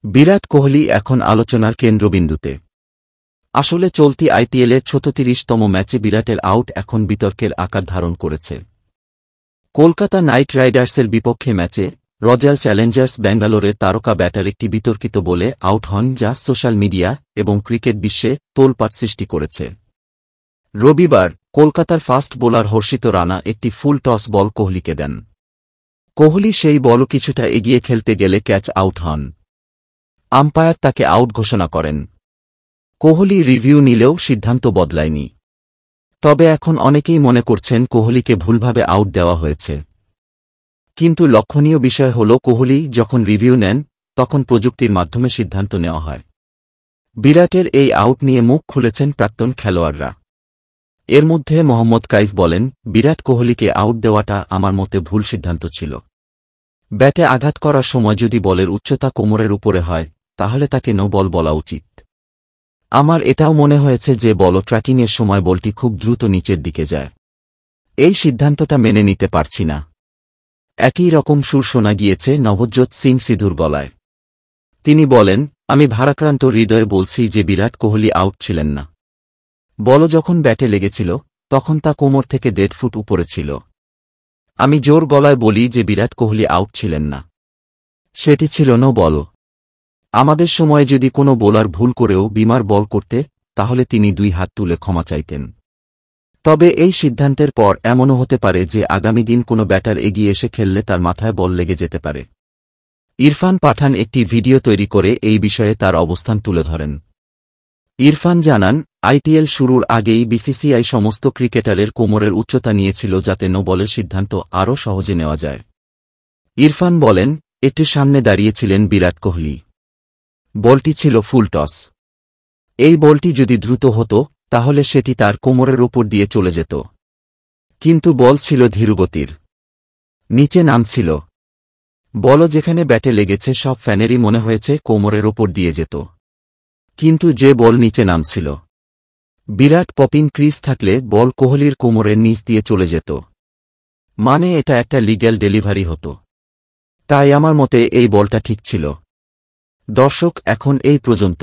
বিরাট কোহলি এখন আলোচনার কেন্দ্রবিন্দুতে। আসলে চলতি আইপিএলের ৩৬তম ম্যাচে বিরাটের আউট এখন বিতর্কের আকার ধারণ করেছে। কলকাতা নাইট রাইডার্সের বিপক্ষে ম্যাচে রয়্যাল চ্যালেঞ্জার্স ব্যাঙ্গালোরের তারকা ব্যাটার একটি বিতর্কিত বলে আউট হন, যা সোশ্যাল মিডিয়া এবং ক্রিকেট বিশ্বে তোলপাড় সৃষ্টি করেছে। রবিবার কলকাতার ফাস্ট বোলার হর্ষিত রানা একটি ফুল টস বল কোহলিকে দেন। কোহলি সেই বল কিছুটা এগিয়ে খেলতে গেলে ক্যাচ আউট হন। আম্পায়ার তাকে আউট ঘোষণা করেন। কোহলি রিভিউ নিলেও সিদ্ধান্ত বদলায়নি। তবে এখন অনেকেই মনে করছেন কোহলিকে ভুলভাবে আউট দেওয়া হয়েছে। কিন্তু লক্ষণীয় বিষয় হল, কোহলি যখন রিভিউ নেন তখন প্রযুক্তির মাধ্যমে সিদ্ধান্ত নেওয়া হয়। বিরাটের এই আউট নিয়ে মুখ খুলেছেন প্রাক্তন খেলোয়াড়রা। এর মধ্যে মোহাম্মদ কাইফ বলেন, বিরাট কোহলিকে আউট দেওয়াটা আমার মতে ভুল সিদ্ধান্ত ছিল। ব্যাটে আঘাত করার সময় যদি বলের উচ্চতা কোমরের উপরে হয় তাহলে তাকে নো বল বলা উচিত। আমার এটাও মনে হয়েছে যে বল ট্র্যাকিংয়ের সময় বলটি খুব দ্রুত নিচের দিকে যায়। এই সিদ্ধান্তটা মেনে নিতে পারছি না। একই রকম সুর শোনা গিয়েছে নভজ্যোৎ সিং সিধুর গলায়। তিনি বলেন, আমি ভারাক্রান্ত হৃদয়ে বলছি যে বিরাট কোহলি আউট ছিলেন না। বল যখন ব্যাটে লেগেছিল তখন তা কোমর থেকে ১.৫ ফুট উপরে ছিল। আমি জোর গলায় বলি যে বিরাট কোহলি আউট ছিলেন না। সেটি ছিল নো বল। আমাদের সময়ে যদি কোনো বোলার ভুল করেও বিমার বল করতে, তাহলে তিনি ২ হাত তুলে ক্ষমা চাইতেন। তবে এই সিদ্ধান্তের পর এমনও হতে পারে যে আগামী দিন কোনো ব্যাটার এগিয়ে এসে খেললে তার মাথায় বল লেগে যেতে পারে। ইরফান পাঠান একটি ভিডিও তৈরি করে এই বিষয়ে তার অবস্থান তুলে ধরেন। ইরফান জানান, আইপিএল শুরুর আগেই বিসিসিআই সমস্ত ক্রিকেটারের কোমরের উচ্চতা নিয়েছিল যাতে নো বলের সিদ্ধান্ত আরও সহজে নেওয়া যায়। ইরফান বলেন, একটু সামনে দাঁড়িয়েছিলেন বিরাট কোহলি। বলটি ছিল ফুল টস। এই বলটি যদি দ্রুত হতো তাহলে সেটি তার কোমরের উপর দিয়ে চলে যেত। কিন্তু বল ছিল ধীরগতির, নিচে নামছিল। বল যেখানে ব্যাটে লেগেছে সব ফ্যানেরই মনে হয়েছে কোমরের ওপর দিয়ে যেত। কিন্তু যে বল নিচে নামছিল, বিরাট পপিং ক্রিজ থাকলে বল কোহলির কোমরের নিচ দিয়ে চলে যেত। মানে এটা একটা লিগ্যাল ডেলিভারি হতো। তাই আমার মতে এই বলটা ঠিক ছিল। দর্শক, এখন এই পর্যন্ত।